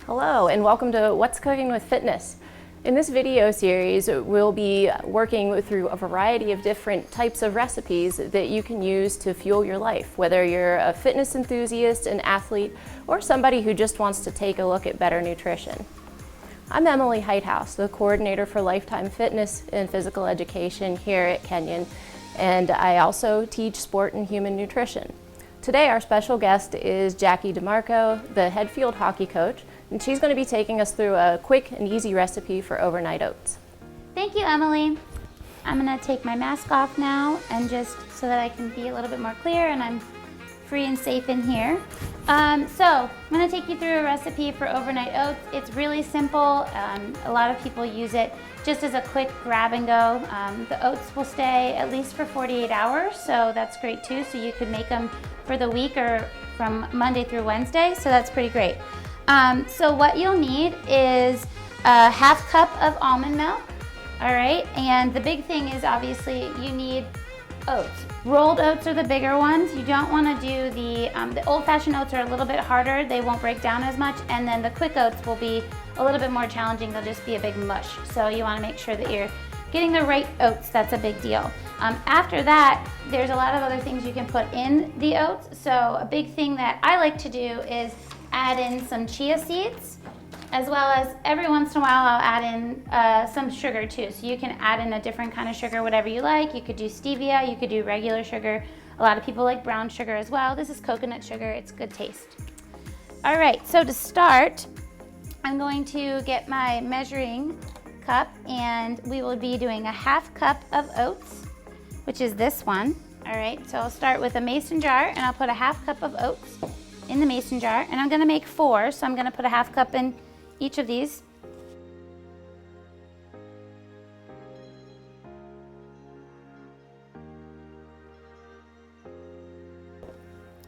Hello and welcome to What's Cooking with Fitness. In this video series, we'll be working through a variety of different types of recipes that you can use to fuel your life, whether you're a fitness enthusiast, an athlete, or somebody who just wants to take a look at better nutrition. I'm Emily Heithouse, the coordinator for Lifetime Fitness and Physical Education here at Kenyon, and I also teach sport and human nutrition. Today our special guest is Jacque DeMarco, the head field hockey coach, and she's going to be taking us through a quick and easy recipe for overnight oats. Thank you, Emily. I'm going to take my mask off now and just so that I can be a little bit more clear and I'm free and safe in here. So I'm going to take you through a recipe for overnight oats. It's really simple. A lot of people use it just as a quick grab and go. The oats will stay at least for 48 hours, so that's great too. So you could make them for the week or from Monday through Wednesday, so that's pretty great. So what you'll need is a half cup of almond milk, all right? And the big thing is obviously you need oats. Rolled oats are the bigger ones. You don't want to do the old-fashioned oats are a little bit harder. They won't break down as much. And then the quick oats will be a little bit more challenging. They'll just be a big mush. So you want to make sure that you're getting the right oats. That's a big deal. After that, there's a lot of other things you can put in the oats. So a big thing that I like to do is add in some chia seeds, as well as every once in a while I'll add in some sugar too. So you can add in a different kind of sugar, whatever you like. You could do stevia, you could do regular sugar. A lot of people like brown sugar as well. This is coconut sugar, it's good taste. All right, so to start, I'm going to get my measuring cup and we will be doing a half cup of oats, which is this one. All right, so I'll start with a mason jar and I'll put a half cup of oats in the mason jar, and I'm gonna make 4, so I'm gonna put a half cup in each of these.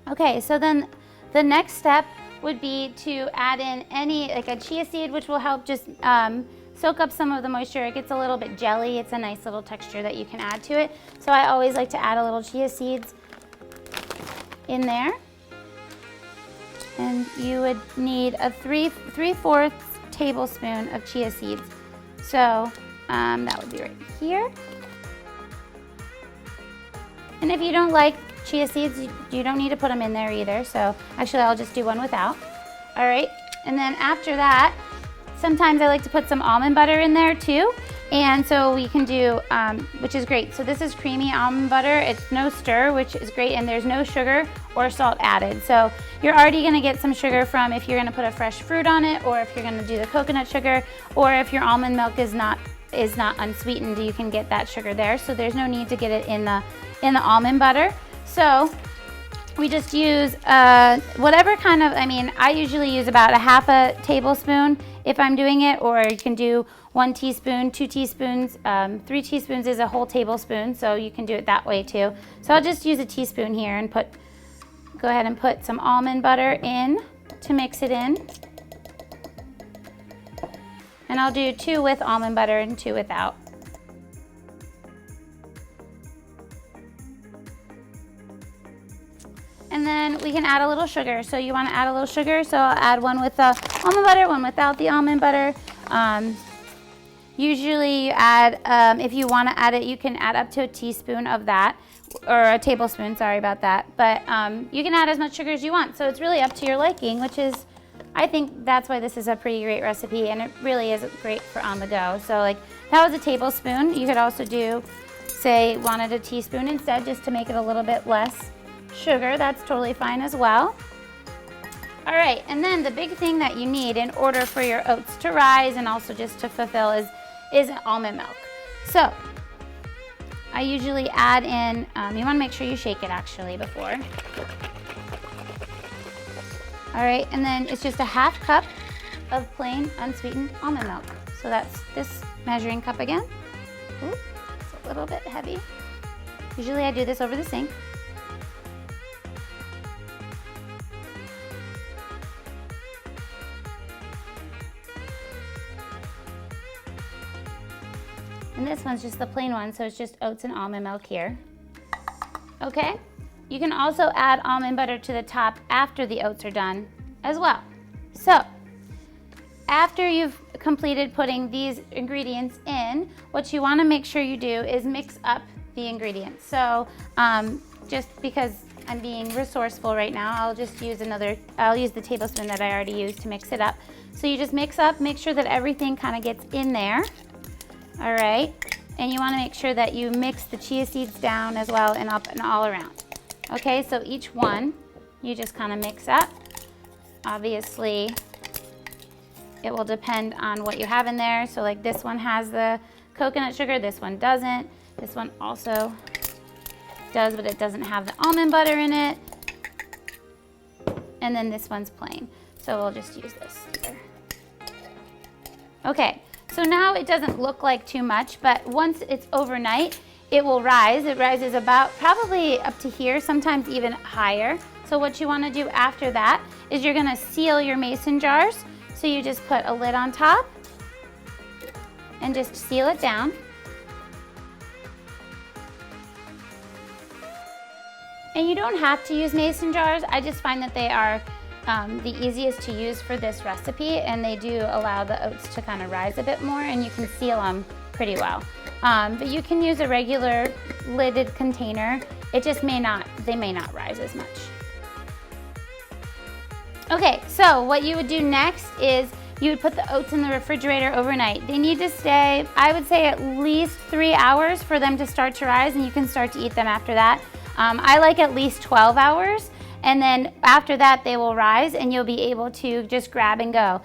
Okay, so then the next step would be to add in like a chia seed, which will help just soak up some of the moisture. It gets a little bit jelly. It's a nice little texture that you can add to it. So I always like to add a little chia seeds in there. And you would need a 3/4 tablespoon of chia seeds. So that would be right here. And if you don't like chia seeds, you don't need to put them in there either. So actually I'll just do one without. All right, and then after that, sometimes I like to put some almond butter in there too. And so we can do, which is great. So this is creamy almond butter. It's no stir, which is great, and there's no sugar or salt added. So you're already gonna get some sugar from if you're gonna put a fresh fruit on it, or if you're gonna do the coconut sugar, or if your almond milk is not unsweetened, you can get that sugar there. So there's no need to get it in the almond butter. So we just use whatever kind of, I usually use about a half a tablespoon if I'm doing it, or you can do 1 teaspoon, 2 teaspoons, 3 teaspoons is a whole tablespoon, so you can do it that way too. So I'll just use a teaspoon here and go ahead and put some almond butter in to mix it in. And I'll do 2 with almond butter and 2 without. And then we can add a little sugar. So you want to add a little sugar, so I'll add 1 with the almond butter, 1 without the almond butter. Usually you add, if you want to add it, you can add up to a teaspoon of that, or a tablespoon, sorry about that. But you can add as much sugar as you want. So it's really up to your liking, which is, I think that's why this is a pretty great recipe, and it really is great for on the go. So like that was a tablespoon. You could also do, say, wanted a teaspoon instead, just to make it a little bit less sugar. That's totally fine as well. All right, and then the big thing that you need in order for your oats to rise and also just to fulfill is almond milk. So I usually add in, you want to make sure you shake it actually before. All right, and then it's just a half cup of plain unsweetened almond milk. So that's this measuring cup again. Ooh, it's a little bit heavy. Usually I do this over the sink. And this one's just the plain one, so it's just oats and almond milk here. Okay, you can also add almond butter to the top after the oats are done as well. So after you've completed putting these ingredients in, what you want to make sure you do is mix up the ingredients. So just because I'm being resourceful right now, I'll just use I'll use the tablespoon that I already used to mix it up. So you just mix up, make sure that everything kind of gets in there. All right, and you want to make sure that you mix the chia seeds down as well and up and all around. Okay, so each one you just kind of mix up. Obviously, it will depend on what you have in there. So like this one has the coconut sugar, this one doesn't. This one also does, but it doesn't have the almond butter in it. And then this one's plain. So we'll just use this here. Okay, so now it doesn't look like too much, but once it's overnight, it will rise. It rises about probably up to here, sometimes even higher. So what you want to do after that is you're going to seal your mason jars. So you just put a lid on top and just seal it down. And you don't have to use mason jars. I just find that they are the easiest to use for this recipe, and they do allow the oats to kind of rise a bit more, and you can seal them pretty well. But you can use a regular lidded container. It just may not rise as much. Okay, so what you would do next is you would put the oats in the refrigerator overnight. They need to stay, I would say, at least 3 hours for them to start to rise, and you can start to eat them after that. I like at least 12 hours, and then after that they will rise and you'll be able to just grab and go.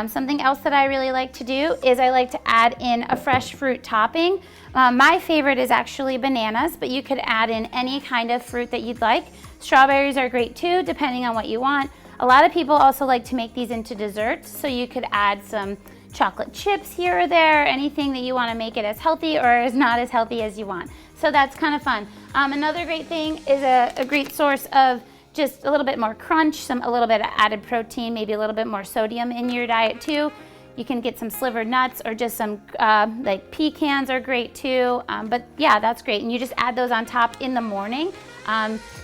Something else that I really like to do is I like to add in a fresh fruit topping. My favorite is actually bananas, but you could add in any kind of fruit that you'd like. Strawberries are great too, depending on what you want. A lot of people also like to make these into desserts, so you could add some chocolate chips here or there, anything that you want to make it as healthy or as not as healthy as you want. So that's kind of fun. Another great thing is a great source of just a little bit more crunch, a little bit of added protein, maybe a little bit more sodium in your diet too. You can get some slivered nuts or just some like pecans are great too. But yeah, that's great. And you just add those on top in the morning.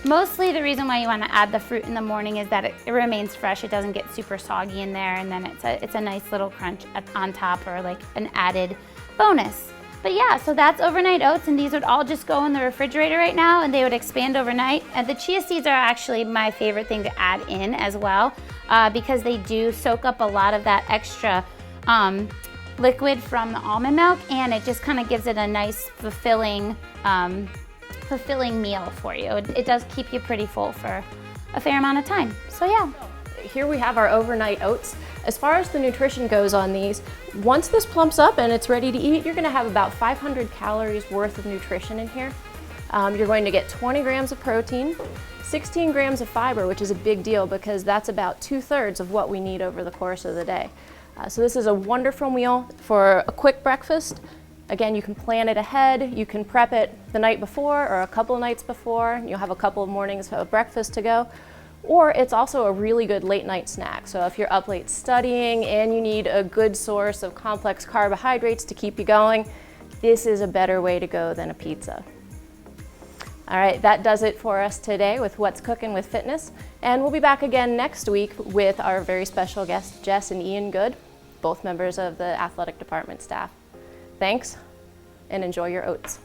Mostly the reason why you want to add the fruit in the morning is that it remains fresh. It doesn't get super soggy in there, and then it's a nice little crunch on top, or like an added bonus. But yeah, so that's overnight oats, and these would all just go in the refrigerator right now, and they would expand overnight. And the chia seeds are actually my favorite thing to add in as well, because they do soak up a lot of that extra liquid from the almond milk, and it just kind of gives it a nice fulfilling meal for you. It does keep you pretty full for a fair amount of time. So yeah. Here we have our overnight oats. As far as the nutrition goes on these, once this plumps up and it's ready to eat, you're going to have about 500 calories worth of nutrition in here. You're going to get 20 grams of protein, 16 grams of fiber, which is a big deal because that's about 2/3 of what we need over the course of the day. So this is a wonderful meal for a quick breakfast. Again, you can plan it ahead. You can prep it the night before or a couple nights before. You'll have a couple of mornings of breakfast to go. Or it's also a really good late night snack. So if you're up late studying and you need a good source of complex carbohydrates to keep you going, this is a better way to go than a pizza. All right, that does it for us today with What's Cooking with Fitness. And we'll be back again next week with our very special guests, Jess and Ian Good, both members of the athletic department staff. Thanks, and enjoy your oats.